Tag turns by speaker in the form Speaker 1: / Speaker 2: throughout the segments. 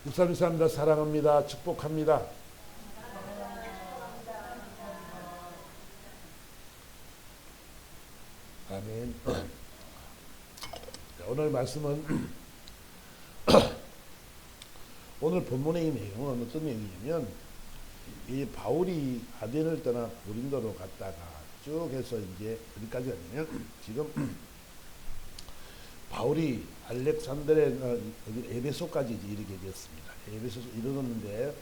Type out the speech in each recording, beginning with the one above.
Speaker 1: 육삼 사람들 사랑합니다. 축복합니다. 아멘. 오늘 말씀은 오늘 본문의 내용은 어떤 내용이냐면 이 바울이 아덴을 떠나 고린도로 갔다가 쭉 해서 이제 어디까지 갔냐면 지금 바울이 알렉산드레 에베소까지 이제 이르게 되었습니다. 에베소에 이르렀는데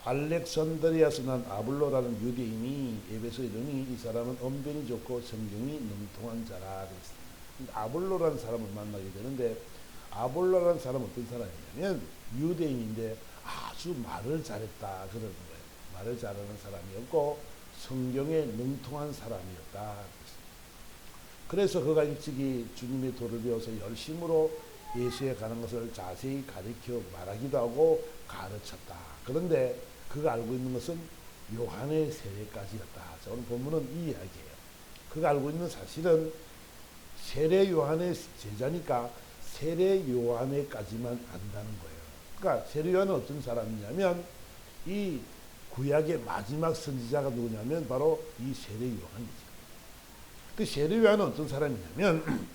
Speaker 1: 알렉산드리아에서 난 아볼로라는 유대인이 에베소에 이르니 이 사람은 언변이 좋고 성경이 능통한 자라 그랬습니다. 아볼로라는 사람을 만나게 되는데 아볼로라는 사람은 어떤 사람이냐면 유대인인데 아주 말을 잘했다 그러는 거예요. 말을 잘하는 사람이었고 성경에 능통한 사람이었다. 그래서 그가 일찍이 주님의 도를 배워서 열심으로 예수에 가는 것을 자세히 가르쳐 말하기도 하고 가르쳤다. 그런데 그가 알고 있는 것은 요한의 세례까지였다. 자, 오늘 본문은 이 이야기예요. 그가 알고 있는 사실은 세례 요한의 제자니까 세례 요한에까지만 안다는 거예요. 그러니까 세례 요한은 어떤 사람이냐면 이 구약의 마지막 선지자가 누구냐면 바로 이 세례 요한이죠. 그 세례 요한은 어떤 사람이냐면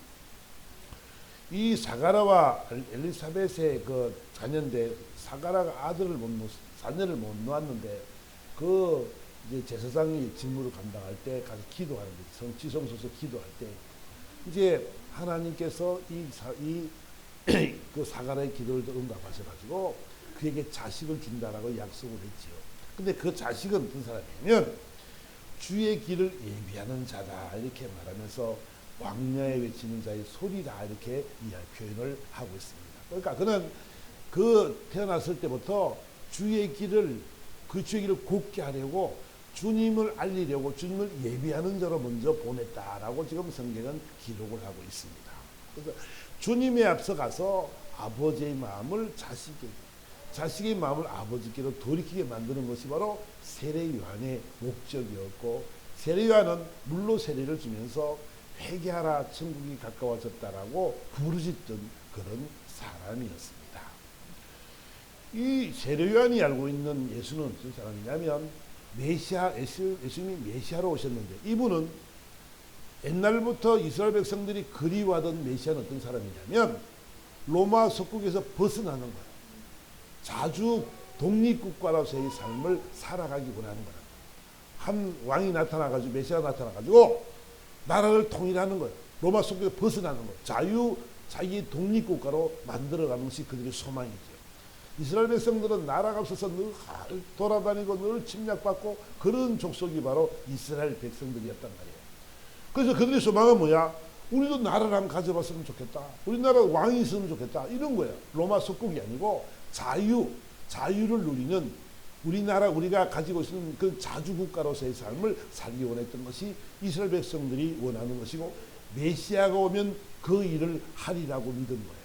Speaker 1: 이 사가라와 엘리사벳의 그 자녀인데 사가라가 자녀를 못 놓았는데 그 이제 제사장이 직무를 감당할 때 가서 기도하는 거죠. 지성소서 기도할 때 이제 하나님께서 그 사가라의 기도를 응답하셔가지고 그에게 자식을 준다라고 약속을 했지요. 근데 그 자식은 어떤 사람이냐면 주의 길을 예비하는 자다 이렇게 말하면서 광야에 외치는 자의 소리다 이렇게 표현을 하고 있습니다. 그러니까 그는 그 태어났을 때부터 주의 길을 곱게 하려고 주님을 알리려고 주님을 예비하는 자로 먼저 보냈다라고 지금 성경은 기록을 하고 있습니다. 그래서 주님에 앞서가서 아버지의 마음을 자식의 마음을 아버지께로 돌이키게 만드는 것이 바로 세례 요한의 목적이었고 세례 요한은 물로 세례를 주면서 회개하라 천국이 가까워졌다라고 부르짖던 그런 사람이었습니다. 이 세례 요한이 알고 있는 예수는 어떤 사람이냐면 예수님이 메시아로 오셨는데 이분은 옛날부터 이스라엘 백성들이 그리워하던 메시아는 어떤 사람이냐면 로마 속국에서 벗어나는 거예요. 자주 독립국가로서의 삶을 살아가기 원하는 거예요. 한 왕이 나타나가지고 메시아가 나타나가지고 나라를 통일하는 거예요. 로마 속국에서 벗어나는 거예요. 자기 독립국가로 만들어가는 것이 그들의 소망이죠. 이스라엘 백성들은 나라가 없어서 늘 돌아다니고 늘 침략받고 그런 족속이 바로 이스라엘 백성들이었단 말이에요. 그래서 그들의 소망은 뭐야? 우리도 나라를 한번 가져봤으면 좋겠다. 우리나라 왕이 있으면 좋겠다. 이런 거예요. 로마 속국이 아니고 자유를 누리는 우리가 가지고 있는 그 자주국가로서의 삶을 살기 원했던 것이 이스라엘 백성들이 원하는 것이고 메시아가 오면 그 일을 하리라고 믿은 거예요.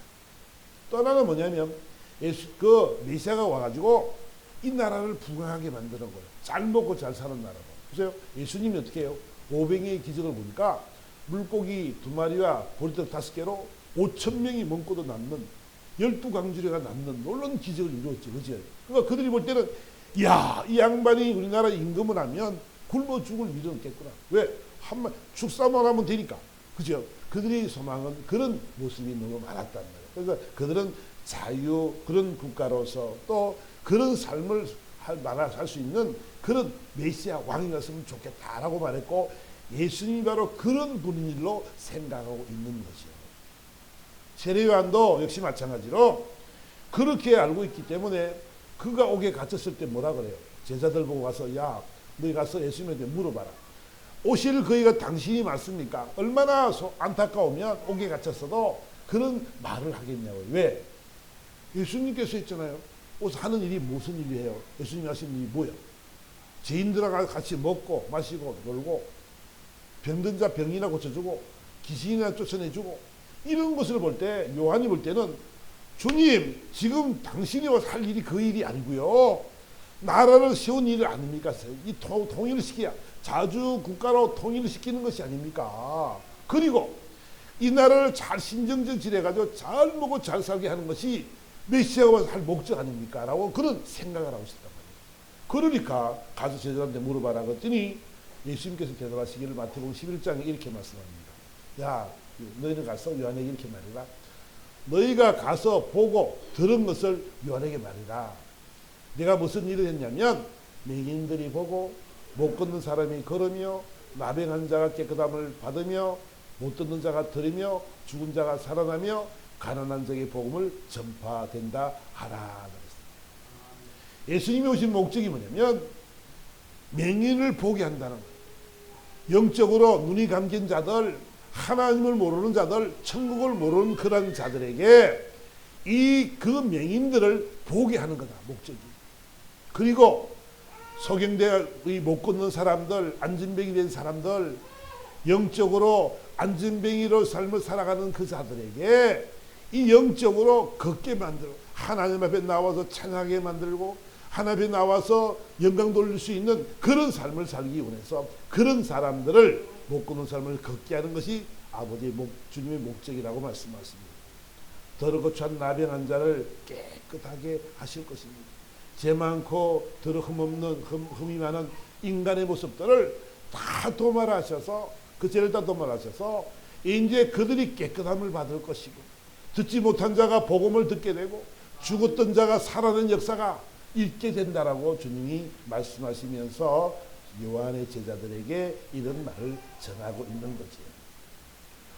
Speaker 1: 또 하나는 뭐냐면 그 메시아가 와가지고 이 나라를 부강하게 만드는 거예요. 잘 먹고 잘 사는 나라로. 보세요. 예수님이 어떻게 해요? 오병이의 기적을 보니까 물고기 2마리와 보리떡 5개로 5,000명이 먹고도 남는 12강주례가 남는 놀라운 기적을 이루었죠. 그죠? 그러니까 그들이 볼 때는 야, 이 양반이 우리나라 임금을 하면 굶어 죽을 일은 없겠구나. 왜? 축사만 하면 되니까. 그죠? 그들의 소망은 그런 모습이 너무 많았단 말이에요. 그래서 그들은 그런 국가로서 또 그런 삶을 할 수 있는 그런 메시아 왕이 갔으면 좋겠다라고 말했고 예수님이 바로 그런 분일로 생각하고 있는 것이요. 세례 요한도 역시 마찬가지로 그렇게 알고 있기 때문에 그가 옥에 갇혔을 때 뭐라 그래요? 제자들 보고 가서 야, 너희 가서 예수님한테 물어봐라. 오실 그이가 당신이 맞습니까? 얼마나 안타까우면 옥에 갇혔어도 그런 말을 하겠냐고요. 왜? 예수님께서 했잖아요. 하는 일이 무슨 일이에요? 예수님이 하시는 일이 뭐예요? 죄인들하고 같이 먹고 마시고 놀고 병든 자 병이나 고쳐주고 귀신이나 쫓아내주고 이런 것을 볼 때 요한이 볼 때는 주님 지금 당신이 와서 할 일이 그 일이 아니고요. 나라를 세운 일 아닙니까? 이 통일을 시켜야 자주 국가로 통일을 시키는 것이 아닙니까? 그리고 이 나라를 잘 신정정치해가지고 잘 먹고 잘 살게 하는 것이 메시아가 와서 할 목적 아닙니까? 라고 그런 생각을 하고 있었단 말이에요. 그러니까 가서 제자들한테 물어봐라 그랬더니 예수님께서 대답하시기를 마태복음 11장에 이렇게 말씀합니다. 야, 너희는 가서 요한에게 이렇게 말해라. 너희가 가서 보고 들은 것을 요한에게 말해라. 내가 무슨 일을 했냐면 맹인들이 보고 못 걷는 사람이 걸으며 나병한 자가 깨끗함을 받으며 못 듣는 자가 들으며 죽은 자가 살아나며 가난한 자에게 복음을 전파된다 하라. 예수님이 오신 목적이 뭐냐면 맹인을 보게 한다는 거예요. 영적으로 눈이 감긴 자들, 하나님을 모르는 자들, 천국을 모르는 그런 자들에게 그 맹인들을 보게 하는 거다, 목적이. 그리고 소경대의 못 걷는 사람들, 안진뱅이 된 사람들, 영적으로 안진뱅이로 삶을 살아가는 그 자들에게 이 영적으로 걷게 만들고 하나님 앞에 나와서 찬양하게 만들고 하나님 앞에 나와서 영광 돌릴 수 있는 그런 삶을 살기 원해서 그런 사람들을 못 걷는 삶을 걷게 하는 것이 아버지의 주님의 목적이라고 말씀하십니다. 더럽고 찬 나병한 자를 깨끗하게 하실 것입니다. 죄 많고 더러 흠이 많은 인간의 모습들을 다 도말하셔서 그 죄를 다 도말하셔서 이제 그들이 깨끗함을 받을 것이고 듣지 못한 자가 복음을 듣게 되고 죽었던 자가 살아난 역사가 있게 된다라고 주님이 말씀하시면서 요한의 제자들에게 이런 말을 전하고 있는 거죠.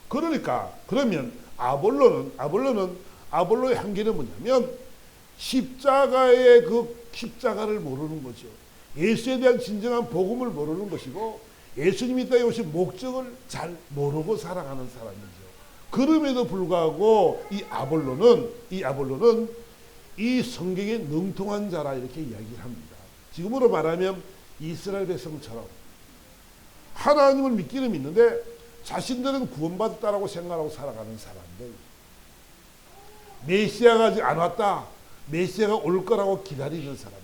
Speaker 1: 그러니까 그러면 아볼로의 한계는 뭐냐면 십자가의 그 십자가를 모르는 거죠. 예수에 대한 진정한 복음을 모르는 것이고 예수님이 이 땅에 오신 목적을 잘 모르고 살아가는 사람이죠. 그럼에도 불구하고 이 아볼로는 이 성경에 능통한 자라 이렇게 이야기를 합니다. 지금으로 말하면 이스라엘 백성처럼 하나님을 믿기는 믿는데 자신들은 구원받았다라고 생각하고 살아가는 사람들, 메시아가 아직 안 왔다, 메시아가 올 거라고 기다리는 사람들,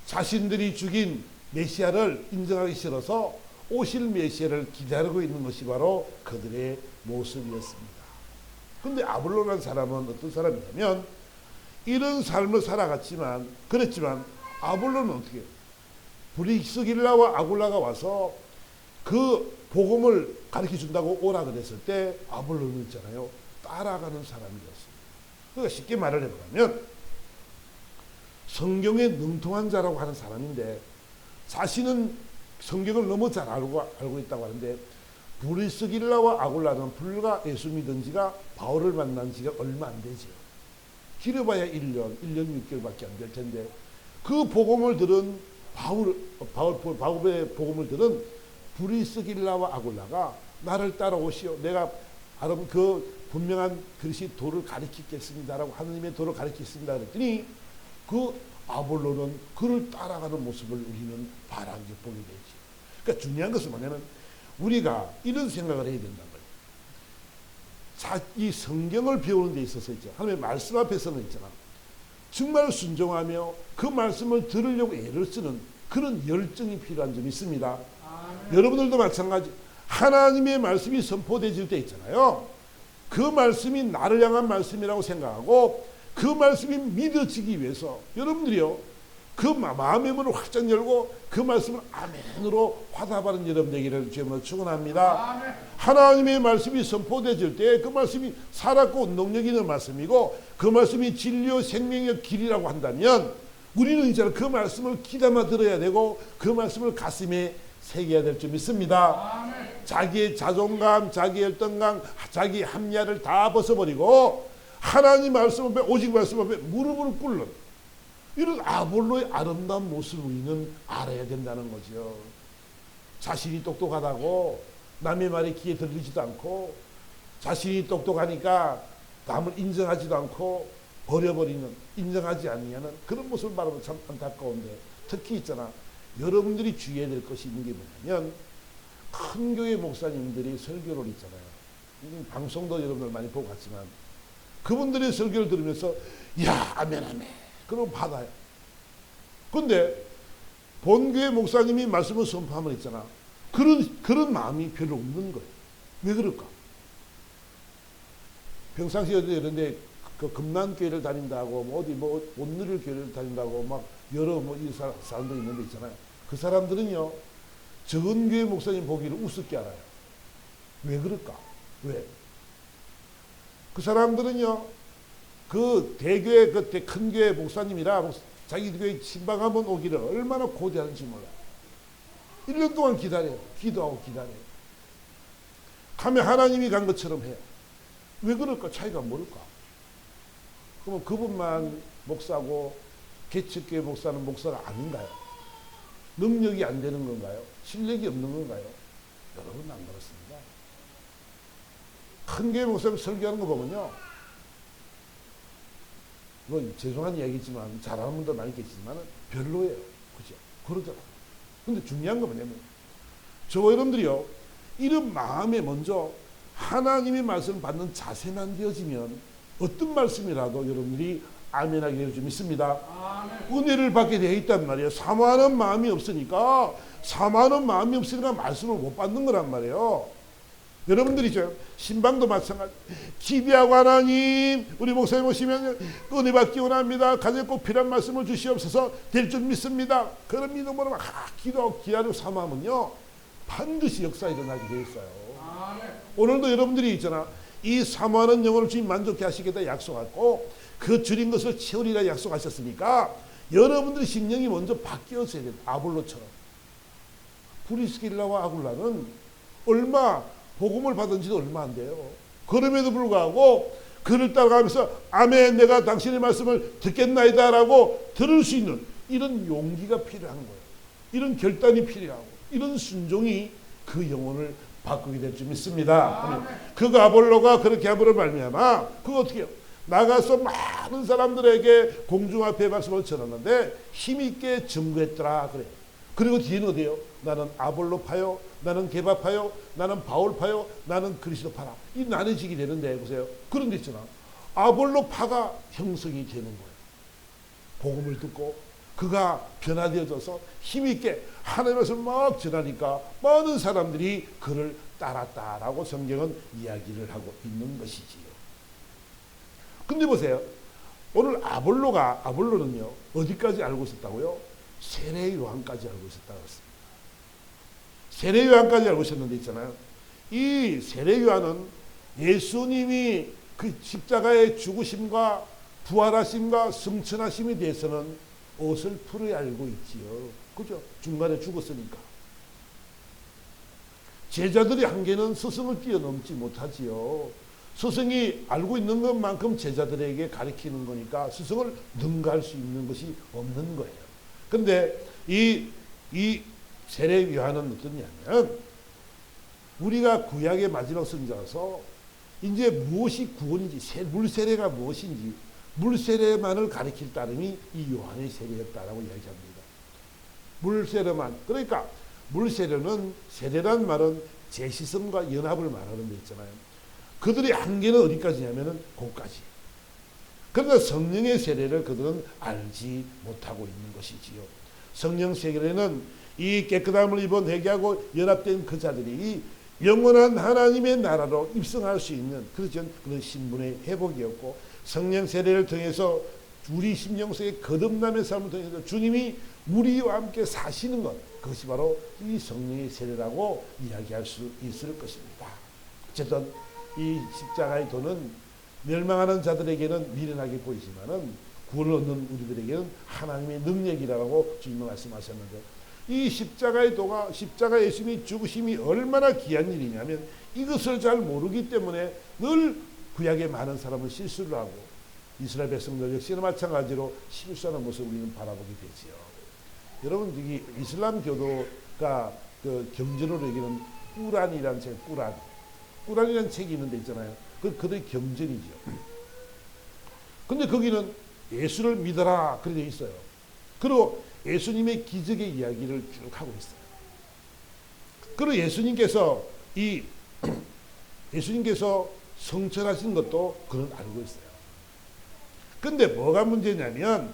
Speaker 1: 자신들이 죽인 메시아를 인정하기 싫어서 오실 메시아를 기다리고 있는 것이 바로 그들의 모습이었습니다. 그런데 아볼로라는 사람은 어떤 사람이냐면 이런 삶을 그랬지만 아볼로는 어떻게 해요? 브리스길라와 아굴라가 와서 그 복음을 가르쳐 준다고 오라 그랬을 때 아볼로는 있잖아요, 따라가는 사람이었어요. 그러니까 쉽게 말을 해보면 성경에 능통한 자라고 하는 사람인데 자신은 성경을 너무 잘 알고 있다고 하는데 브리스길라와 아굴라는 불과 예수 믿은 지가 바울을 만난 지가 얼마 안 되죠. 길어봐야 1년 6개월밖에 안 될 텐데 그 복음을 들은 바울의 복음을 들은 브리스길라와 아굴라가 나를 따라오시오. 내가 그 분명한 그릇이 도를 가리키겠습니다라고 하느님의 도를 가리키겠습니다 그랬더니 그 아볼로는 그를 따라가는 모습을 우리는 바라게 보게 되지. 그러니까 중요한 것은 뭐냐면 우리가 이런 생각을 해야 된단 말이에요. 이 성경을 배우는 데 있어서 있죠. 하나님의 말씀 앞에서는 있잖아. 정말 순종하며 그 말씀을 들으려고 애를 쓰는 그런 열정이 필요한 점이 있습니다. 여러분들도 마찬가지. 하나님의 말씀이 선포되질 때 있잖아요. 그 말씀이 나를 향한 말씀이라고 생각하고 그 말씀이 믿어지기 위해서 여러분들이요, 그 마음의 문을 활짝 열고 그 말씀을 아멘으로 화답하는 여러분 되기를 주님으로 축원합니다. 아멘. 하나님의 말씀이 선포되질 때 그 말씀이 살았고 능력 있는 말씀이고 그 말씀이 진리요 생명의 길이라고 한다면 우리는 이제 그 말씀을 귀담아 들어야 되고 그 말씀을 가슴에 새겨야 될 줄 믿습니다. 아멘. 자기의 자존감, 자기의 열등감, 자기 합리화를 다 벗어버리고 하나님 말씀 앞에, 오직 말씀 앞에 무릎을 꿇는 이런 아볼로의 아름다운 모습을 우리는 알아야 된다는 거죠. 자신이 똑똑하다고 남의 말에 귀에 들리지도 않고 자신이 똑똑하니까 남을 인정하지도 않고 버려버리는, 인정하지 않느냐는 그런 모습을 바라보면 참 안타까운데, 특히 있잖아, 여러분들이 주의해야 될 것이 있는 게 뭐냐면 큰 교회 목사님들이 설교를 있잖아요. 방송도 여러분들 많이 보고 갔지만 그분들의 설교를 들으면서 야 아멘 아멘 그럼 받아요. 그런데 본교회 목사님이 말씀을 선포하면 있잖아, 그런 마음이 별로 없는 거예요. 왜 그럴까? 평상시에 이런데 그 금난교회를 다닌다고 뭐 어디 뭐 온누리 교회를 다닌다고 막 여러 뭐 이 사람들 있는데 있잖아요. 그 사람들은요 적은 교회 목사님 보기를 우습게 알아요. 왜 그럴까? 왜? 그 사람들은요 그 대교회 그 큰 교회 목사님이라 자기 교회 신방 한번 오기를 얼마나 고대하는지 몰라. 1년 동안 기다려요. 기도하고 기다려요. 가면 하나님이 간 것처럼 해요. 왜 그럴까? 차이가 뭘까? 그러면 그분만 목사고 개척교회 목사는 목사가 아닌가요? 능력이 안 되는 건가요? 실력이 없는 건가요? 여러분 안 그렇습니다. 큰 교회 목사님 설교하는 거 보면요. 뭐 죄송한 이야기지만 잘하는 분도 많이 계시지만 별로예요. 그죠? 그러더라고요. 근데 중요한 건 뭐냐면 저와 여러분들이요. 이런 마음에 먼저 하나님의 말씀을 받는 자세만 되어지면 어떤 말씀이라도 여러분들이 아멘하게 될 줄 믿습니다. 아멘. 은혜를 받게 되어 있단 말이에요. 사모하는 마음이 없으니까 말씀을 못 받는 거란 말이에요. 여러분들이죠. 신방도 마찬가지. 기대하고 하나님 우리 목사님 오시면 은혜 받기 원합니다. 가장 꼭 필요한 말씀을 주시옵소서 될 줄 믿습니다. 그런 믿음으로 막 기도하고 기다리고 사모하면요. 반드시 역사 일어나게 되어 있어요. 오늘도 여러분들이 있잖아. 이 사모하는 영혼을 주님 만족케 하시겠다 약속하고 그 줄인 것을 채우리라 약속하셨으니까 여러분들의 심령이 먼저 바뀌어져야 돼요. 아볼로처럼. 브리스길라와 아굴라는 복음을 받은 지도 얼마 안 돼요. 그럼에도 불구하고 그를 따라가면서 아멘 내가 당신의 말씀을 듣겠나이다 라고 들을 수 있는 이런 용기가 필요한 거예요. 이런 결단이 필요하고 이런 순종이 그 영혼을 바꾸게 될 줄 믿습니다. 그 아볼로가 그렇게 함으로 말미암아 그거 어떻게 해요? 나가서 많은 사람들에게 공중 앞에 말씀을 전했는데 힘있게 증거했더라 그래요. 그리고 뒤에는 어디예요? 나는 아볼로파요, 나는 게바파요, 나는 바울파요, 나는 그리스도파라. 이 나눠지게 되는데 보세요. 그런 데 있잖아. 아볼로파가 형성이 되는 거예요. 복음을 듣고 그가 변화되어져서 힘있게 하나님의 말씀을 막 전하니까 많은 사람들이 그를 따랐다라고 성경은 이야기를 하고 있는 것이지요. 근데 보세요. 오늘 아볼로는요 어디까지 알고 있었다고요? 세례 요한까지 알고 있었다고 했습니다. 세례 요한까지 알고 있었는데 있잖아요. 이 세례 요한은 예수님이 그 십자가의 죽으심과 부활하심과 승천하심에 대해서는 어설프게 알고 있지요. 그죠? 중간에 죽었으니까. 제자들의 한계는 스승을 뛰어넘지 못하지요. 스승이 알고 있는 것만큼 제자들에게 가르치는 거니까 스승을 능가할 수 있는 것이 없는 거예요. 그런데 이 세례 요한은 어떠냐면 우리가 구약의 마지막 선지자라서 이제 무엇이 구원인지 물세례가 무엇인지 물세례만을 가리킬 따름이 이 요한의 세례였다라고 이야기합니다. 물세례만. 그러니까 물세례는 세례란 말은 제시성과 연합을 말하는 데 있잖아요. 그들의 한계는 어디까지냐면은 거기까지. 그러나 성령의 세례를 그들은 알지 못하고 있는 것이지요. 성령 세례는 이 깨끗함을 입은 회개하고 연합된 그 자들이 영원한 하나님의 나라로 입성할 수 있는 그런 신분의 회복이었고 성령 세례를 통해서 우리 심령 속의 거듭남의 삶을 통해서 주님이 우리와 함께 사시는 것 그것이 바로 이 성령의 세례라고 이야기할 수 있을 것입니다. 어쨌든 이 십자가의 도는 멸망하는 자들에게는 미련하게 보이지만은 구원을 얻는 우리들에게는 하나님의 능력이라고 주님은 말씀하셨는데 이 십자가의 도가 십자가 예수님이 죽으심이 얼마나 귀한 일이냐면 이것을 잘 모르기 때문에 늘 구약의 많은 사람은 실수를 하고 이스라엘 백성들 역시나 마찬가지로 실수하는 모습을 우리는 바라보게 되지요. 여러분 여기 이슬람 교도가 그 경전으로 얘기하는 꾸란이라는 책, 꾸란이라는 책이 있는데 있잖아요. 그들의 경전이죠. 근데 거기는 예수를 믿어라 그렇게 되어 있어요. 그리고 예수님의 기적의 이야기를 쭉 하고 있어요. 그리고 예수님께서 성천하신 것도 그는 알고 있어요. 근데 뭐가 문제냐면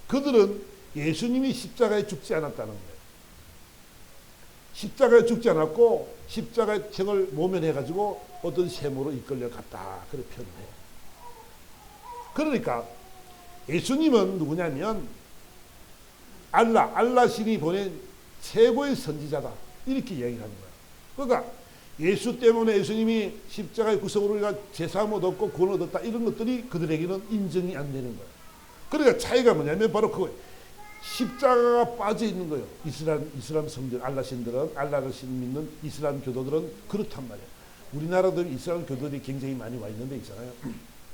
Speaker 1: 그들은 예수님이 십자가에 죽지 않았다는 거예요. 십자가에 죽지 않았고 십자가의 책을 모면해가지고 어떤 셈으로 이끌려 갔다. 그렇게 표현해요. 그러니까 예수님은 누구냐면 알라 신이 보낸 최고의 선지자다, 이렇게 이야기를 하는 거야. 그러니까 예수 때문에 예수님이 십자가의 구속으로 우리가 제사함을 얻었고 구원을 얻었다, 이런 것들이 그들에게는 인정이 안 되는 거야. 그러니까 차이가 뭐냐면 바로 그거예요. 십자가가 빠져 있는 거예요. 이슬람 성전, 알라 신들은, 알라를 신 믿는 이슬람 교도들은 그렇단 말이에요. 우리나라도 이슬람 교도들이 굉장히 많이 와 있는 데 있잖아요.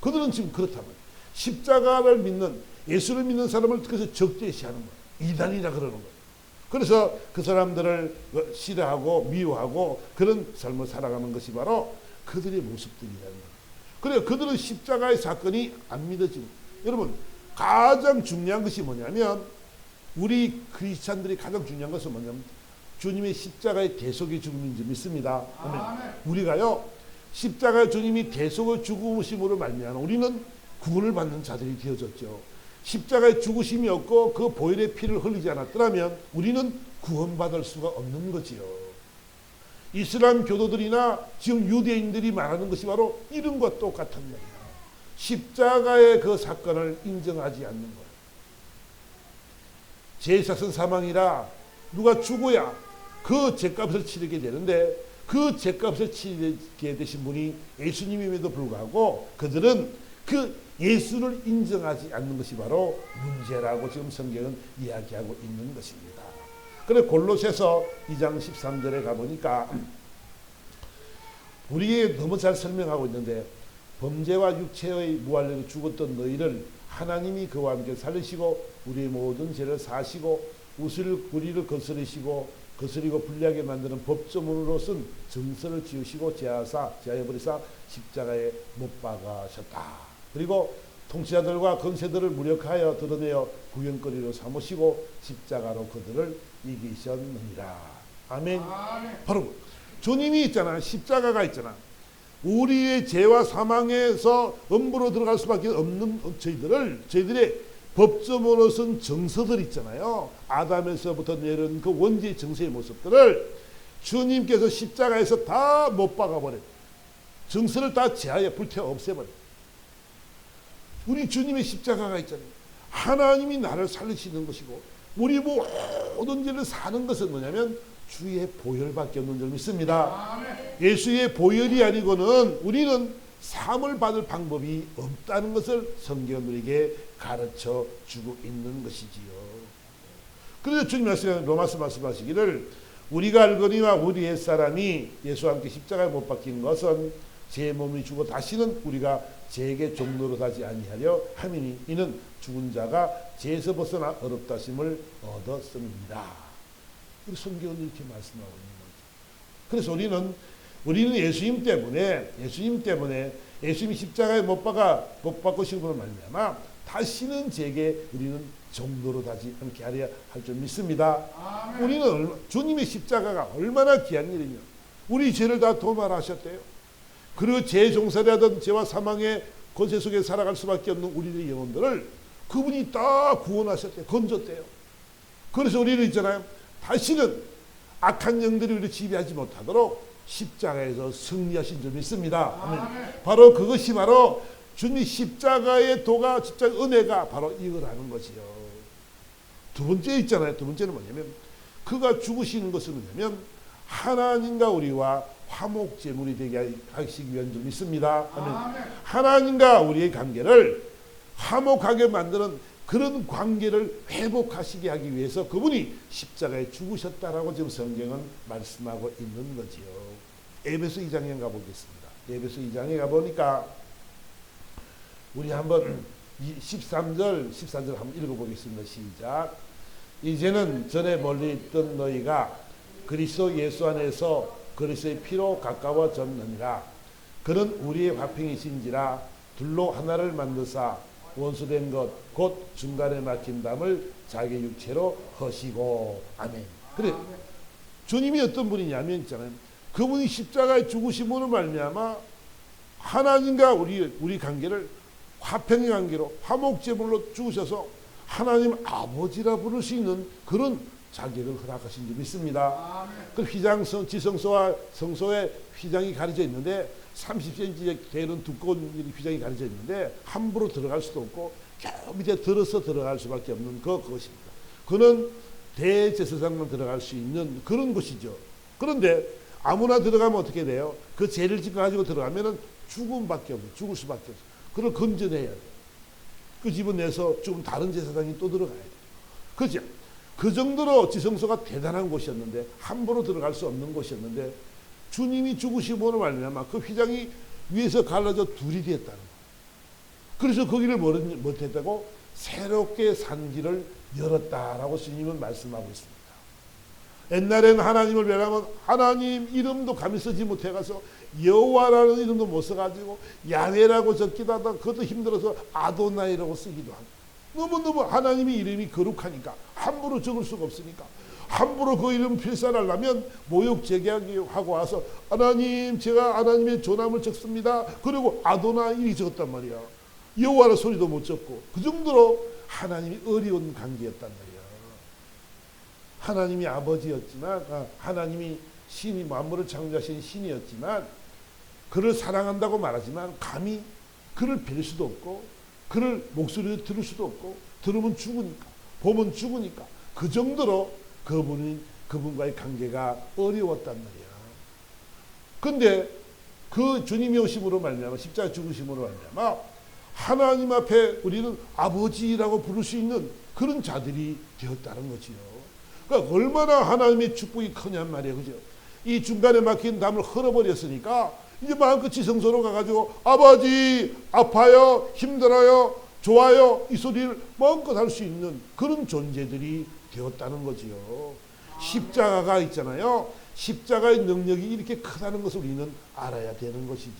Speaker 1: 그들은 지금 그렇단 말이에요. 십자가를 믿는, 예수를 믿는 사람을 그래서 적대시하는 거예요. 이단이라 그러는 거예요. 그래서 그 사람들을 싫어하고 미워하고 그런 삶을 살아가는 것이 바로 그들의 모습들이라는 거예요. 그래요. 그들은 십자가의 사건이 안 믿어지는 거예요. 여러분, 가장 중요한 것이 뭐냐면, 우리 크리스찬들이 가장 중요한 것은 뭐냐면 주님의 십자가의 대속의 죽음인 줄 믿습니다. 아멘. 우리가요, 십자가의 주님이 대속의 죽으심으로 말미암아 우리는 구원을 받는 자들이 되어졌죠. 십자가의 죽으심이 없고 그 보혈의 피를 흘리지 않았더라면 우리는 구원받을 수가 없는 거지요. 이슬람 교도들이나 지금 유대인들이 말하는 것이 바로 이런 것과 똑같은 말이에요. 십자가의 그 사건을 인정하지 않는 거예요. 제사선 사망이라 누가 죽어야 그 죄값을 치르게 되는데, 그 죄값을 치르게 되신 분이 예수님임에도 불구하고 그들은 그 예수를 인정하지 않는 것이 바로 문제라고 지금 성경은 이야기하고 있는 것입니다. 그래 골로새서 2장 13절에 가보니까 우리에게 너무 잘 설명하고 있는데, 범죄와 육체의 무할례로 죽었던 너희를 하나님이 그와 함께 살리시고 우리의 모든 죄를 사시고 우리를 거스리고 불리하게 만드는 법조문으로선 정서를 지으시고 제하여 버리사 십자가에 못 박아셨다. 그리고 통치자들과 권세들을 무력하여 드러내어 구경거리로 삼으시고 십자가로 그들을 이기셨느니라. 아멘. 바로 주님이 있잖아. 십자가가 있잖아. 우리의 죄와 사망에서 엄부로 들어갈 수밖에 없는 저희들의 법조문으로선 정서들 있잖아요. 아담에서부터 내려온 그 원죄의 정서의 모습들을 주님께서 십자가에서 다 못 박아버려. 정서를 다 제하여 불태워 없애버려. 우리 주님의 십자가가 있잖아요. 하나님이 나를 살리시는 것이고 우리 모든 죄를 사는 것은 뭐냐면 주의 보혈밖에 없는 줄 믿습니다. 예수의 보혈이 아니고는 우리는 사함을 받을 방법이 없다는 것을 성경은 우리에게 가르쳐 주고 있는 것이지요. 그래서 주님 말씀에 로마서 말씀하시기를 우리가 알거니와 우리 옛사람이 예수와 함께 십자가에 못 박힌 것은 제 몸이 죽어 다시는 우리가 죄에게 종노릇 하지 아니하려 함이니 이는 죽은 자가 죄에서 벗어나 어렵다 심을 얻었습니다. 우리 성경은 이렇게 말씀하고 있는 거죠. 그래서 우리는 예수님 때문에 예수님이 십자가에 못 박으심으로 말미암아 다시는 제게 우리는 종노릇 하지 않게 하려 할 줄 믿습니다. 아멘. 우리는 주님의 십자가가 얼마나 귀한 일이냐. 우리 죄를 다 도말하셨대요. 그리고 죄 종살이 하던 죄와 사망의 권세 속에 살아갈 수밖에 없는 우리의 영혼들을 그분이 다 구원하셨대요. 건졌대요. 그래서 우리는 있잖아요. 다시는 악한 영들이 우리를 지배하지 못하도록 십자가에서 승리하신 줄 믿습니다. 아멘. 바로 그것이 바로 주님이 십자가의 도가 십자가의 은혜가 바로 이거라는 것이요. 두 번째 있잖아요. 두 번째는 뭐냐면 그가 죽으시는 것은 뭐냐면 하나님과 우리와 화목 제물이 되게 하시기 위한 줄 믿습니다. 아멘. 하나님과 우리의 관계를 화목하게 만드는 그런 관계를 회복하시게 하기 위해서 그분이 십자가에 죽으셨다라고 지금 성경은 말씀하고 있는 거지요. 에베소 2장에 가보겠습니다. 에베소 2장에 가보니까 우리 한번 13절 한번 읽어보겠습니다. 시작. 이제는 전에 멀리 있던 너희가 그리스도 예수 안에서 그리스도의 피로 가까워졌느니라. 그는 우리의 화평이신지라 둘로 하나를 만드사 원수된 것 곧 중간에 막힌 담을 자기 육체로 허시고. 아멘. 그래 주님이 어떤 분이냐면 있잖아요. 그분이 십자가에 죽으심으로 말미암아 하나님과 우리 관계를 화평의 관계로 화목제물로 죽으셔서 하나님 아버지라 부를 수 있는 그런 자격을 허락하신 줄 믿습니다. 그 휘장 지성소와 성소에 휘장이 가려져 있는데 30cm 되는 두꺼운 휘장이 가려져 있는데 함부로 들어갈 수도 없고 저 밑에 들어서 들어갈 수밖에 없는 그것입니다. 그는 대제사장만 들어갈 수 있는 그런 곳이죠. 그런데 아무나 들어가면 어떻게 돼요? 그 죄를 짓고 가지고 들어가면은 죽음밖에 없어요. 죽을 수밖에 없어요. 그걸 건져내야 돼요. 그 집을 내서 좀 다른 제사장이 또 들어가야 돼요. 그죠? 그 정도로 지성소가 대단한 곳이었는데 함부로 들어갈 수 없는 곳이었는데 주님이 죽으심으로 말미암아 그 휘장이 위에서 갈라져 둘이 됐다는 거예요. 그래서 거기를 못했다고 새롭게 산 길을 열었다라고 주님은 말씀하고 있습니다. 옛날에는 하나님을 뵈려면 하나님 이름도 감히 쓰지 못해가서 여호와라는 이름도 못 써가지고 야훼라고 적기도 하다 그것도 힘들어서 아도나이라고 쓰기도 하고 너무너무 하나님의 이름이 거룩하니까 함부로 적을 수가 없으니까 함부로 그 이름 필사하려면 모욕 제기하고 와서 하나님 제가 하나님의 조남을 적습니다. 그리고 아도나이 적었단 말이야. 여호와라 소리도 못 적고 그 정도로 하나님이 어려운 관계였단 말이야. 하나님이 아버지였지만 하나님이 신이 만물을 창조하신 신이었지만 그를 사랑한다고 말하지만 감히 그를 뵐 수도 없고 그를 목소리를 들을 수도 없고 들으면 죽으니까 보면 죽으니까 그 정도로 그분과의 관계가 어려웠단 말이야. 근데 그 주님이 오심으로 말미암아 십자가 죽으심으로 말미암아 하나님 앞에 우리는 아버지라고 부를 수 있는 그런 자들이 되었다는 거지요. 그러니까 얼마나 하나님의 축복이 크냔 말이에요. 그죠? 이 중간에 막힌 담을 흘어버렸으니까 이제 마음껏 지성소로 가가지고 아버지 아파요 힘들어요 좋아요 이 소리를 마음껏 할 수 있는 그런 존재들이 되었다는 거지요. 십자가가 있잖아요. 십자가의 능력이 이렇게 크다는 것을 우리는 알아야 되는 것이죠.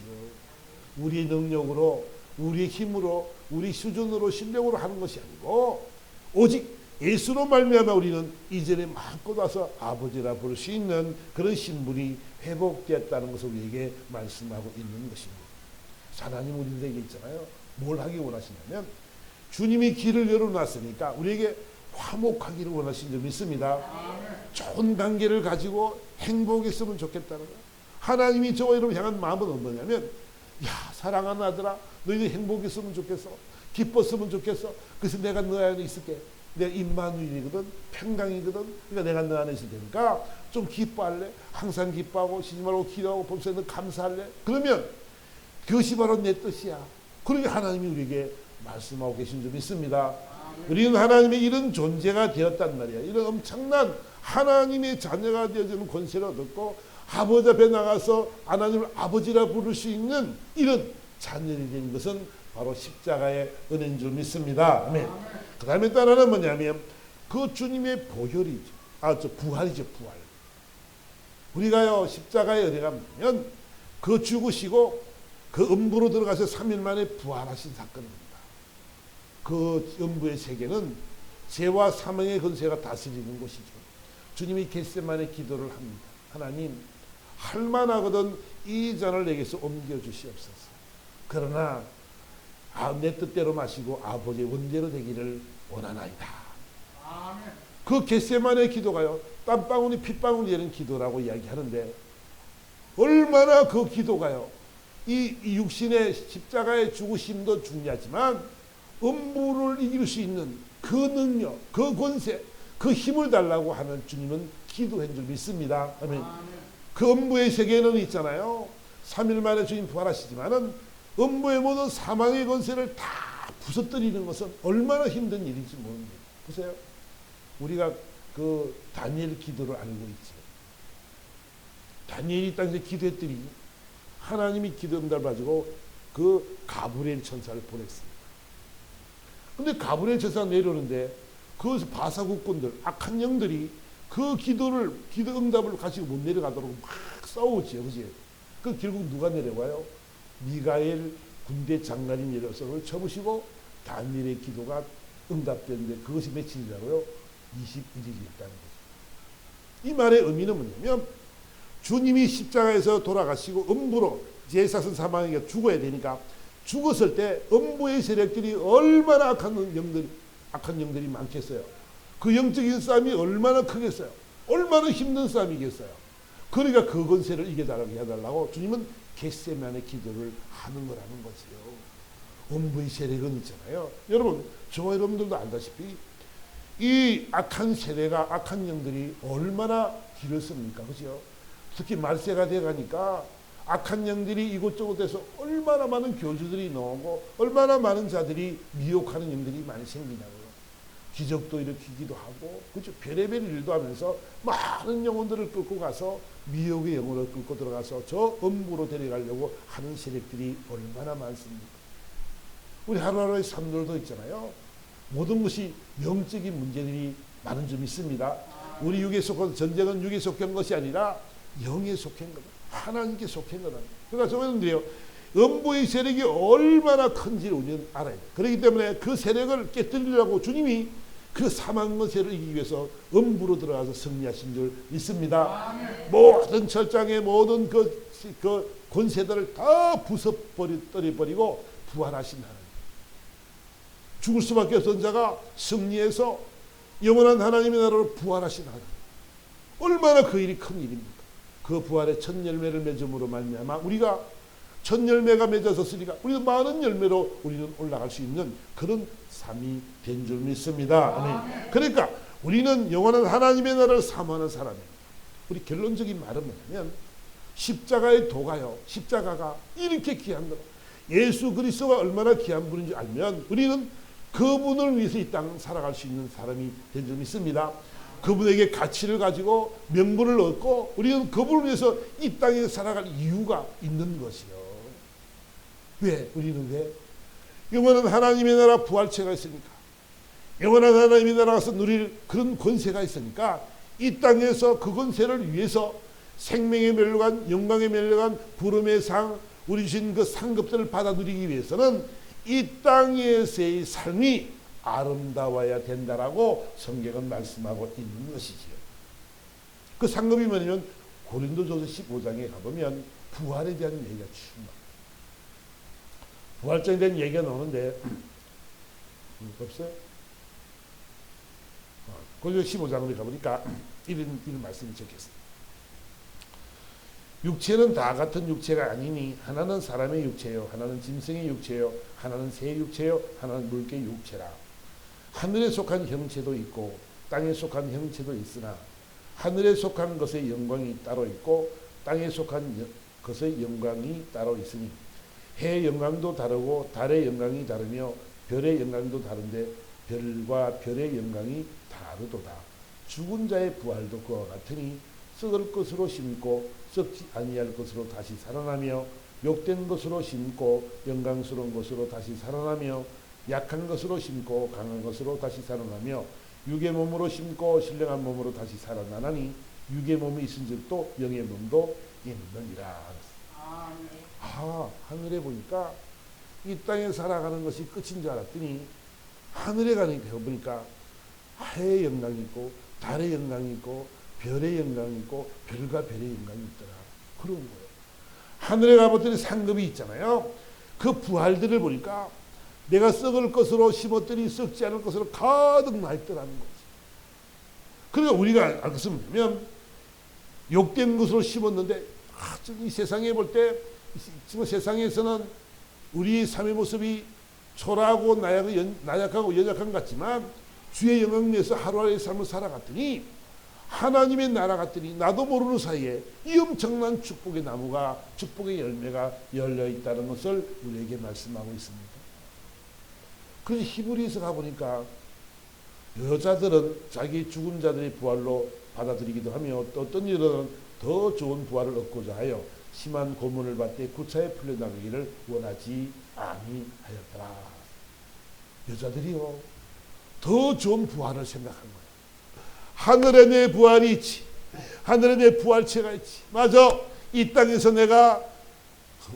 Speaker 1: 우리의 능력으로 우리의 힘으로 우리 수준으로 실력으로 하는 것이 아니고 오직 예수로 말미암아 우리는 이전에 마음껏 와서 아버지라 부를 수 있는 그런 신분이 회복되었다는 것을 우리에게 말씀하고 있는 것입니다. 하나님 우리들에게 있잖아요. 뭘 하기 원하시냐면 주님이 길을 열어놨으니까 우리에게 화목하기를 원하신 줄 믿습니다. 좋은 관계를 가지고 행복했으면 좋겠다는 거예요. 하나님이 저와 여러분 향한 마음은 뭐냐면 야 사랑하는 아들아 너희들 행복했으면 좋겠어. 기뻤으면 좋겠어. 그래서 내가 너 안에 있을게. 내가 임마누엘이거든 평강이거든. 그러니까 내가 너 안에 있을 테니까 좀 기뻐할래. 항상 기뻐하고 쉬지 말고 기도하고 범사에 너 감사할래. 그러면 그것이 바로 내 뜻이야. 그렇게 하나님이 우리에게 말씀하고 계신 줄 믿습니다. 우리는 하나님의 이런 존재가 되었단 말이야. 이런 엄청난 하나님의 자녀가 되어지는 권세를 얻었고 아버지 앞에 나가서 하나님을 아버지라 부를 수 있는 이런 자녀이 된 것은 바로 십자가의 은혜인 줄 믿습니다. 아멘. 그 다음에 또 하나는 뭐냐면 그 주님의 보혈이죠. 부활이죠. 부활. 우리가요 십자가의 은혜가 뭐냐면 그 죽으시고 그 음부로 들어가서 3일 만에 부활하신 사건입니다. 그 음부의 세계는 죄와 사망의 권세가 다스리는 곳이죠. 주님이 겟세마네 기도를 합니다. 하나님 할만하거든 이 잔을 내게서 옮겨주시옵소서. 그러나 내 뜻대로 마시고 아버지의 원대로 되기를 원하나이다. 아멘. 그 겟세마네 기도가요 땀방울이 핏방울이 되는 기도라고 이야기하는데 얼마나 그 기도가요 이 육신의 십자가의 죽으심도 중요하지만 음부를 이길 수 있는 그 능력, 그 권세, 그 힘을 달라고 하는 주님은 기도한 줄 믿습니다. 아멘. 그 음부의 세계는 있잖아요. 3일 만에 주님 부활하시지만은 음부의 모든 사망의 권세를 다 부서뜨리는 것은 얼마나 힘든 일인지 모릅니다. 보세요. 우리가 그 다니엘 기도를 알고 있죠. 다니엘이 땅에서 기도했더니 하나님이 기도 응답을 가지고 그 가브리엘 천사를 보냈습니다. 근데 가브리엘 천사가 내려오는데 그 바사국군들 악한 영들이 그 기도 응답을 가지고 못 내려가도록 막 싸우지요. 그지? 그 결국 누가 내려와요? 미가엘 군대 장관이 내려서 그걸 쳐부시고 다니엘의 기도가 응답됐는데 그것이 며칠이라고요? 21일이 있다는 거죠. 이 말의 의미는 뭐냐면 주님이 십자가에서 돌아가시고 음부로 제사선 사망에게 죽어야 되니까 죽었을 때 음부의 세력들이 얼마나 악한 영들이 많겠어요. 그 영적인 싸움이 얼마나 크겠어요. 얼마나 힘든 싸움이겠어요. 그러니까 그 권세를 이겨달라고 해달라고 주님은 겟세마네 기도를 하는 거라는 거지요. 음부의 세력은 있잖아요. 여러분, 저와 여러분들도 알다시피 이 악한 세대가, 악한 영들이 얼마나 길을 씁니까? 그죠? 특히 말세가 돼가니까 악한 영들이 이곳저곳에서 얼마나 많은 교주들이 나오고 얼마나 많은 자들이 미혹하는 영들이 많이 생기냐고요. 기적도 일으키기도 하고, 그죠? 별의별 일도 하면서 많은 영혼들을 끌고 가서 미혹의 영혼을 끌고 들어가서 저 음부로 데려가려고 하는 세력들이 얼마나 많습니까? 우리 하루하루의 삶들도 있잖아요. 모든 것이 영적인 문제들이 많은 점이 있습니다. 우리 육에 속한 전쟁은 육에 속한 것이 아니라 영에 속한 거다. 하나님께 속한 거다. 그러니까 저는데요, 음부의 세력이 얼마나 큰지를 우리는 알아야 돼요. 그렇기 때문에 그 세력을 깨뜨리려고 주님이 그 사망의 세력을 이기기 위해서 음부로 들어가서 승리하신 줄 믿습니다. 모든 철장의 모든 그 권세들을 다 부숴버리고 부활하신 하나님. 죽을 수밖에 없던 자가 승리해서 영원한 하나님의 나라로 부활하신 하나님. 얼마나 그 일이 큰 일입니까? 그 부활의 첫 열매를 맺음으로 말미암아 우리가 첫 열매가 맺어졌으니까 우리도 많은 열매로 우리는 올라갈 수 있는 그런 삶이 된 줄 믿습니다. 아멘. 그러니까 우리는 영원한 하나님의 나라를 사모하는 사람입니다. 우리 결론적인 말은 뭐냐면 십자가의 도가요. 십자가가 이렇게 귀한 거다. 예수 그리스도가 얼마나 귀한 분인지 알면 우리는 그분을 위해서 이 땅 살아갈 수 있는 사람이 된 줄 믿습니다. 그분에게 가치를 가지고 명분을 얻고 우리는 그분을 위해서 이 땅에 살아갈 이유가 있는 것이요. 왜? 우리는 왜? 영원한 하나님의 나라 부활체가 있으니까, 영원한 하나님의 나라에서 누릴 그런 권세가 있으니까 이 땅에서 그 권세를 위해서 생명의 멸류관, 영광의 멸류관, 부름의 상, 우리 주신 그 상급들을 받아 누리기 위해서는 이 땅에서의 삶이 아름다워야 된다라고 성경은 말씀하고 있는 것이지요. 그 상급이 뭐냐면 고린도전서 15장에 가보면 부활에 대한 얘기가 충분합니다. 부활절에 대한 얘기가 나오는데 없어요? 고린도서 15장으로 가보니까 이런 말씀이 적혔습니다. 육체는 다 같은 육체가 아니니 하나는 사람의 육체요, 하나는 짐승의 육체요, 하나는 새의 육체요, 하나는 물개의 육체라. 하늘에 속한 형체도 있고 땅에 속한 형체도 있으나 하늘에 속한 것의 영광이 따로 있고 땅에 속한 것의 영광이 따로 있으니 해의 영광도 다르고 달의 영광이 다르며 별의 영광도 다른데 별과 별의 영광이 다르도다. 죽은 자의 부활도 그와 같으니 썩을 것으로 심고 썩지 아니할 것으로 다시 살아나며 욕된 것으로 심고 영광스러운 것으로 다시 살아나며 약한 것으로 심고 강한 것으로 다시 살아나며 육의 몸으로 심고 신령한 몸으로 다시 살아나나니 육의 몸이 있은즉도 영의 몸도 있느니라. 하늘에 보니까 이 땅에 살아가는 것이 끝인 줄 알았더니 하늘에 가니까 보니까 해의 영광이 있고 달의 영광이 있고 별의 영광이 있고 별과 별의 영광이 있더라. 그런 거예요. 하늘에 가봤더니 상급이 있잖아요. 그 부활들을 보니까 내가 썩을 것으로 심었더니 썩지 않을 것으로 가득 나 있더라는 거지. 그러니까 우리가 알 것은 뭐냐면 욕된 것으로 심었는데 이 세상에 볼 때 지금 세상에서는 우리 삶의 모습이 초라하고 나약하고 연약한 것 같지만 주의 영광 내에서 하루하루의 삶을 살아갔더니 하나님의 나라 같더니 나도 모르는 사이에 이 엄청난 축복의 나무가, 축복의 열매가 열려 있다는 것을 우리에게 말씀하고 있습니다. 그래서 히브리서 가보니까 여자들은 자기 죽은 자들의 부활로 받아들이기도 하며 또 어떤 일은 더 좋은 부활을 얻고자 하여 심한 고문을 받되 구차에 풀려나가기를 원하지 아니하였더라. 여자들이요, 더 좋은 부활을 생각한 거예요. 하늘에 내 부활이 있지, 하늘에 내 부활체가 있지. 맞아, 이 땅에서 내가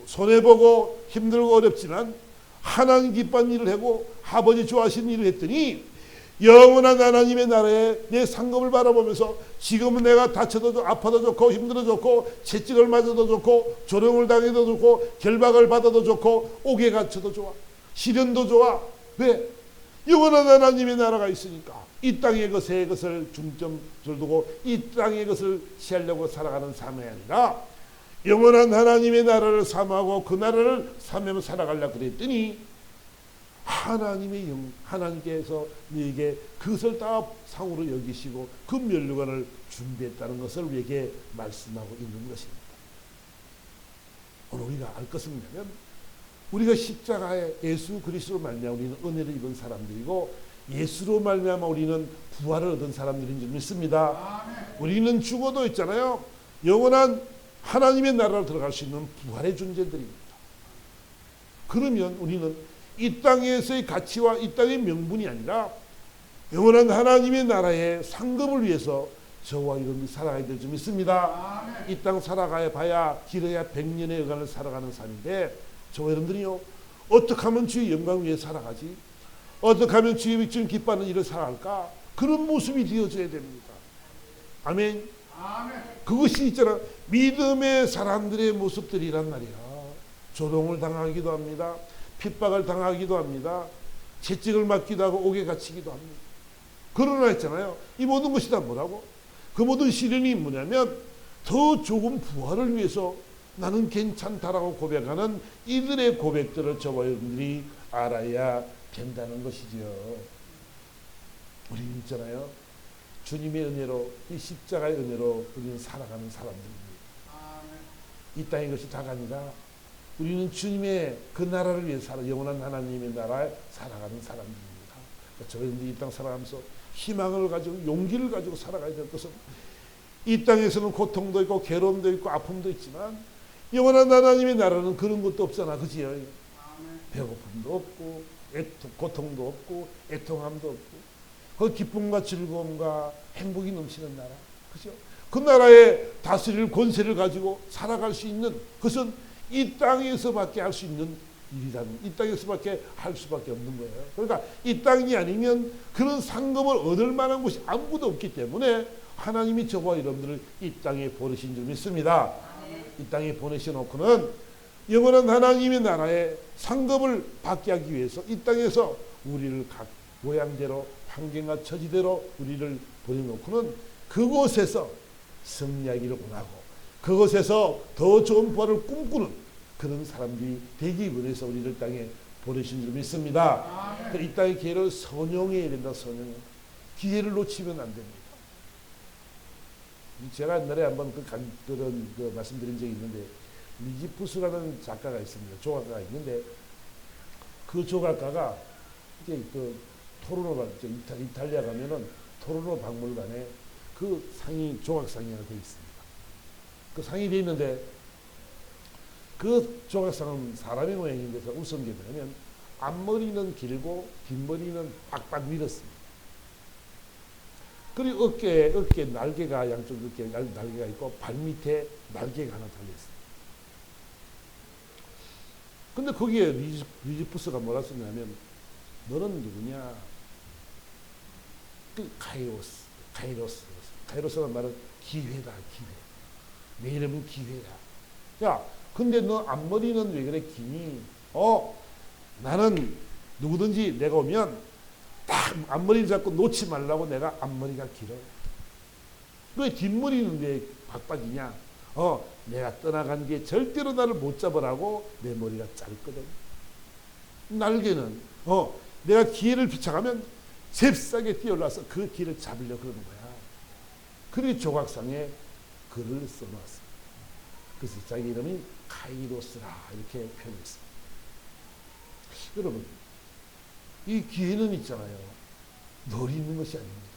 Speaker 1: 손해보고 힘들고 어렵지만 하나님 기뻐하는 일을 하고 아버지 좋아하시는 일을 했더니 영원한 하나님의 나라에 내 상급을 바라보면서 지금은 내가 다쳐도 좋고 아파도 좋고 힘들어도 좋고 채찍을 맞아도 좋고 조롱을 당해도 좋고 결박을 받아도 좋고 옥에 갇혀도 좋아, 시련도 좋아. 왜? 영원한 하나님의 나라가 있으니까. 이 땅의 것을 중점을 두고 이 땅의 것을 취하려고 살아가는 삶이 아니라 영원한 하나님의 나라를 삼하고 그 나라를 삼으며 살아가려고 그랬더니 하나님께서 너에게 그것을 다 상으로 여기시고 그 면류관을 준비했다는 것을 우리에게 말씀하고 있는 것입니다. 오늘 우리가 알 것은 뭐냐면 우리가 십자가에 예수 그리스도로 말미암아 우리는 은혜를 입은 사람들이고 예수로 말미암아 우리는 부활을 얻은 사람들인 줄 믿습니다. 우리는 죽어도 있잖아요. 영원한 하나님의 나라로 들어갈 수 있는 부활의 존재들입니다. 그러면 우리는 이 땅에서의 가치와 이 땅의 명분이 아니라 영원한 하나님의 나라의 상급을 위해서 저와 여러분이 살아가야 될 줄 믿습니다. 이 땅 살아가야 봐야 길어야 100년의 여간을 살아가는 삶인데 저와 여러분들이요 어떻게 하면 주의 영광 위에 살아가지? 어떻게 하면 주의 victory 기뻐하는 일을 살아갈까? 그런 모습이 되어져야 됩니다. 아멘. 그것이 있잖아 믿음의 사람들의 모습들이란 말이야. 조롱을 당하기도 합니다. 핍박을 당하기도 합니다. 채찍을 맞기도 하고 옥에 갇히기도 합니다. 그러나 있잖아요 이 모든 것이 다 뭐라고? 그 모든 시련이 뭐냐면 더 좋은 부활을 위해서 나는 괜찮다라고 고백하는 이들의 고백들을 저와 여러분들이 알아야 된다는 것이죠. 우리는 있잖아요 주님의 은혜로 이 십자가의 은혜로 우리는 살아가는 사람들입니다. 이 땅의 것이 다가 아니라 우리는 주님의 그 나라를 위해 영원한 하나님의 나라에 살아가는 사람들입니다. 저희들이 이 땅 살아가면서 희망을 가지고 용기를 가지고 살아가야 될 것은 이 땅에서는 고통도 있고 괴로움도 있고 아픔도 있지만 영원한 하나님의 나라는 그런 것도 없잖아. 그지요? 배고픔도 없고 고통도 없고 애통함도 없고 그 기쁨과 즐거움과 행복이 넘치는 나라. 그죠? 그 나라의 다스릴 권세를 가지고 살아갈 수 있는 그것은 이 땅에서밖에 할 수 있는 일이라는 이 땅에서밖에 할 수밖에 없는 거예요. 그러니까 이 땅이 아니면 그런 상급을 얻을 만한 곳이 아무것도 없기 때문에 하나님이 저와 여러분들을 이 땅에 보내신 줄 믿습니다. 이 땅에 보내셔놓고는 영원한 하나님의 나라의 상급을 받게 하기 위해서 이 땅에서 우리를 각 모양대로 환경과 처지대로 우리를 보내놓고는 그곳에서 승리하기를 원하고 그곳에서 더 좋은 부활을 꿈꾸는 그런 사람들이 되기 위해서 우리를 땅에 보내신 줄 믿습니다. 이 땅의 기회를 선용해야 된다. 선용. 기회를 놓치면 안 됩니다. 제가 옛날에 한번 그런 말씀드린 적이 있는데 리지푸스라는 작가가 있습니다. 조각가가 있는데 그 조각가가 이제 토르노 이탈리아 가면은 토르노 박물관에 그 상이 조각상이 하나 돼 있습니다. 그 상이 돼 있는데 그 조각상은 사람의 모양인데서 웃은 게 뭐냐면 앞머리는 길고 뒷머리는 빡빡 밀었습니다. 그리고 어깨에 날개가 양쪽 어깨에 날개가 있고 발 밑에 날개가 하나 달려있습니다. 근데 거기에 리지푸스가 뭐라 썼냐면 너는 누구냐? 그 카이로스라는 말은 기회다. 기회. 내 이름은 기회다. 야, 근데 너 앞머리는 왜 그래 기니? 나는 누구든지 내가 오면 딱 앞머리를 잡고 놓지 말라고 내가 앞머리가 길어. 왜 뒷머리는 왜 박박이냐? 내가 떠나간 뒤에 절대로 나를 못 잡으라고 내 머리가 짧거든. 날개는 내가 기회를 비춰가면 잽싸게 뛰어올라서 그 기회를 잡으려고 그러는 거야. 그리고 조각상에 글을 써놨습니다. 그래서 자기 이름이 카이로스라 이렇게 표현했습니다. 여러분, 이 기회는 있잖아요. 늘 있는 것이 아닙니다.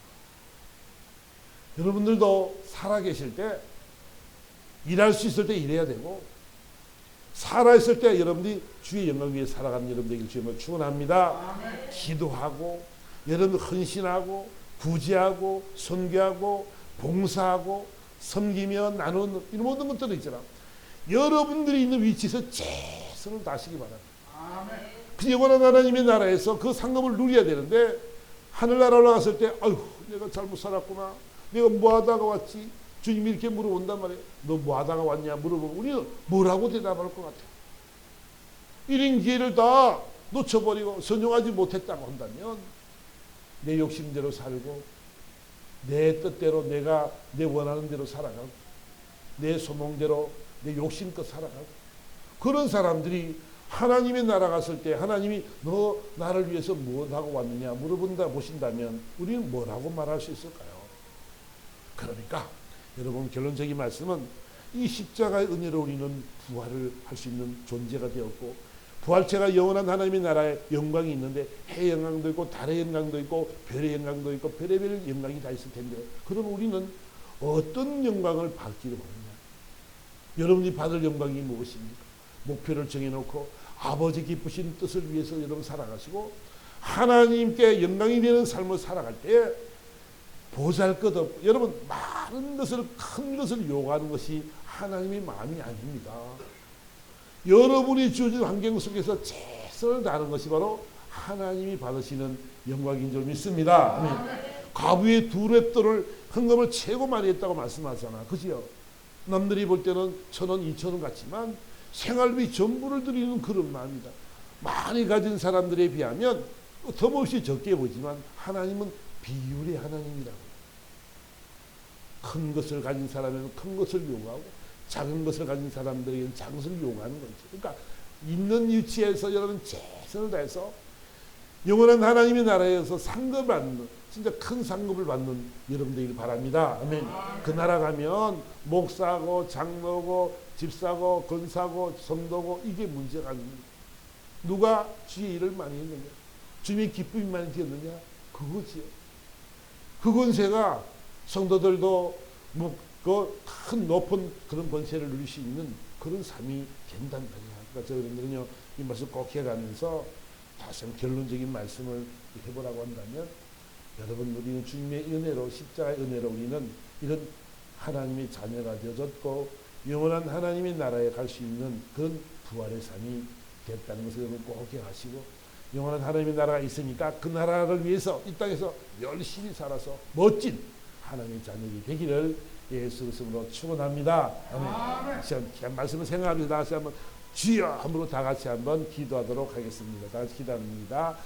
Speaker 1: 여러분들도 살아계실 때 일할 수 있을 때 일해야 되고 살아있을 때 여러분들이 주의 영광 위에 살아가는 여러분들에게 주님을 축원합니다. 기도하고 여러분 헌신하고 구제하고 선교하고 봉사하고 섬기며 나누는 이런 모든 것들이 있잖아. 여러분들이 있는 위치에서 최선을 다하시기 바랍니다. 그 영원한 하나님의 나라에서 그 상급을 누려야 되는데 하늘나라 올라갔을 때 아유 내가 잘못 살았구나. 내가 뭐 하다가 왔지? 주님이 이렇게 물어본단 말이에요. 너 뭐 하다가 왔냐 물어보면 우리는 뭐라고 대답할 것 같아요. 이런 기회를 다 놓쳐버리고 선용하지 못했다고 한다면 내 욕심대로 살고 내 뜻대로 내가 내 원하는 대로 살아가고 내 소몽대로 내 욕심껏 살아가고, 그런 사람들이 하나님의 나라 갔을 때 하나님이 너 나를 위해서 무엇하고 왔느냐 물어본다 보신다면 우리는 뭐라고 말할 수 있을까요? 그러니까 여러분, 결론적인 말씀은 이 십자가의 은혜로 우리는 부활을 할 수 있는 존재가 되었고, 부활체가 영원한 하나님의 나라의 영광이 있는데 해의 영광도 있고 달의 영광도 있고 별의 영광도 있고 별의별 영광이 다 있을 텐데, 그럼 우리는 어떤 영광을 받기를 원하냐? 여러분이 받을 영광이 무엇입니까? 목표를 정해놓고 아버지 기쁘신 뜻을 위해서 여러분 살아가시고 하나님께 영광이 되는 삶을 살아갈 때 보잘것없고, 여러분 많은 것을, 큰 것을 요구하는 것이 하나님의 마음이 아닙니다. 여러분이 주어진 환경 속에서 최선을 다하는 것이 바로 하나님이 받으시는 영광인 줄 믿습니다. 아멘. 과부의 두 랩돌을 헌금을 최고 많이 했다고 말씀하잖아. 그죠? 남들이 볼 때는 1,000원, 2,000원 같지만 생활비 전부를 드리는 그런 마음이다. 많이 가진 사람들에 비하면 틈없이 적게 보지만 하나님은 비율의 하나님이라고. 큰 것을 가진 사람에는 큰 것을 요구하고 작은 것을 가진 사람들에게는 작은 것을 요구하는 거죠. 그러니까 있는 위치에서 여러분 최선을 다해서 영원한 하나님의 나라에서 상급을 받는, 진짜 큰 상급을 받는 여러분 되길 바랍니다. 아멘. 그 나라 가면 목사고 장로고 집사고 권사고 성도고 이게 문제가 아닙니다. 누가 주의 일을 많이 했느냐, 주님의 기쁨이 많이 되었느냐, 그거지요. 그 권세가 성도들도 큰 높은 그런 권세를 누릴 수 있는 그런 삶이 된단 말이야. 그러니까 저희들은요, 이 말씀 꼭 해가면서 다시 한번 결론적인 말씀을 해보라고 한다면, 여러분, 우리는 주님의 은혜로, 십자가의 은혜로 우리는 이런 하나님의 자녀가 되어졌고 영원한 하나님의 나라에 갈 수 있는 그런 부활의 삶이 됐다는 것을 여러분 꼭 기억하시고, 영원한 하나님의 나라가 있으니까 그 나라를 위해서 이 땅에서 열심히 살아서 멋진 하나님의 자녀이 되기를 예수 그리스도로 축원합니다. 아멘. 시간 말씀을 생각하면서 다시 한번 주여 함으로 다 같이 한번 기도하도록 하겠습니다. 다 같이 기도합니다.